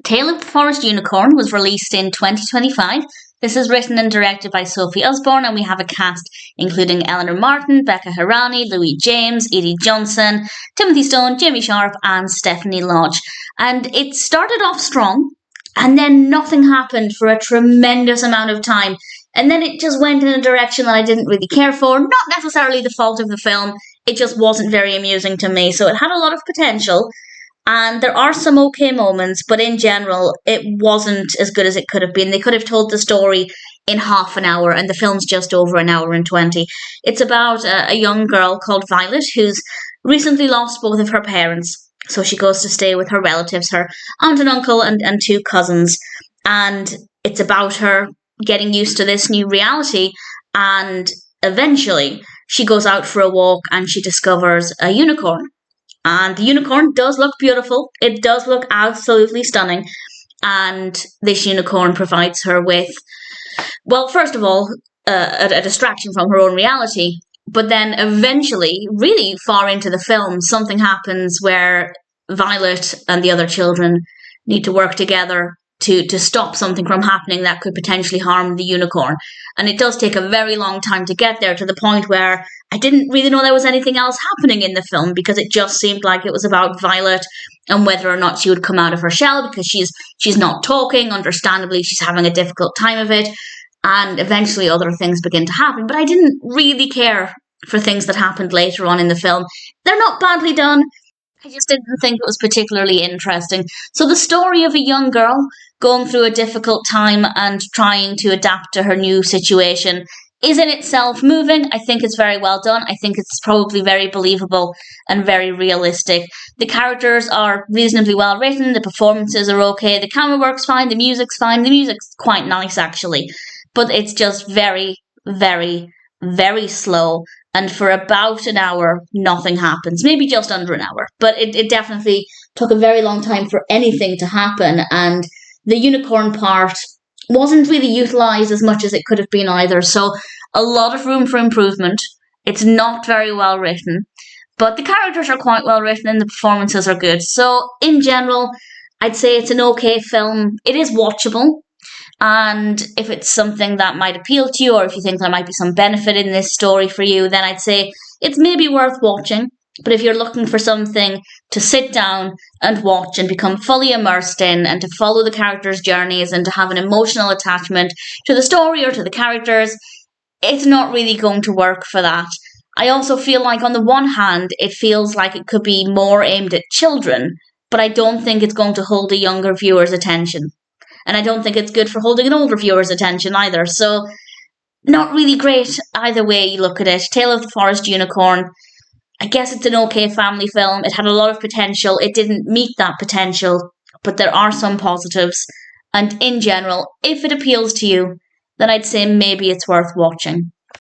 Tale of the Forest Unicorn was released in 2025. This is written and directed by Sophie Osbourne, and we have a cast including Eleanor Martin, Becca Hirani, Louis James, Eadie Johnson, Timothy Stone, Jamie Sharp, and Stephanie Lodge. And it started off strong, and then nothing happened for a tremendous amount of time. And then it just went in a direction that I didn't really care for. Not necessarily the fault of the film, it just wasn't very amusing to me. So it had a lot of potential, and there are some okay moments, but in general, it wasn't as good as it could have been. They could have told the story in half an hour, and the film's just over an hour and 20. It's about a young girl called Violet who's recently lost both of her parents. So she goes to stay with her relatives, her aunt and uncle and two cousins. And it's about her getting used to this new reality, and eventually she goes out for a walk and she discovers a unicorn. And the unicorn does look beautiful. It does look absolutely stunning. And this unicorn provides her with, well, first of all, a distraction from her own reality. But then eventually, really far into the film, something happens where Violet and the other children need to work together to stop something from happening that could potentially harm the unicorn. And it does take a very long time to get there, to the point where I didn't really know there was anything else happening in the film, because it just seemed like it was about Violet and whether or not she would come out of her shell, because she's not talking. Understandably, she's having a difficult time of it. And eventually other things begin to happen. But I didn't really care for things that happened later on in the film. They're not badly done. I just didn't think it was particularly interesting. So the story of a young girl going through a difficult time and trying to adapt to her new situation is in itself moving. I think it's very well done. I think it's probably very believable and very realistic. The characters are reasonably well written. The performances are okay. The camera work's fine. The music's fine. The music's quite nice, actually. But it's just very, very, very slow. And for about an hour, nothing happens. Maybe just under an hour. But it definitely took a very long time for anything to happen. And the unicorn part wasn't really utilised as much as it could have been either. So a lot of room for improvement. It's not very well written. But the characters are quite well written and the performances are good. So in general, I'd say it's an okay film. It is watchable. And if it's something that might appeal to you, or if you think there might be some benefit in this story for you, then I'd say it's maybe worth watching. But if you're looking for something to sit down and watch and become fully immersed in, and to follow the characters' journeys and to have an emotional attachment to the story or to the characters, it's not really going to work for that. I also feel like, on the one hand, it feels like it could be more aimed at children, but I don't think it's going to hold a younger viewer's attention. And I don't think it's good for holding an older viewer's attention either. So, not really great either way you look at it. Tale of the Forest Unicorn, I guess it's an okay family film. It had a lot of potential. It didn't meet that potential, but there are some positives. And in general, if it appeals to you, then I'd say maybe it's worth watching.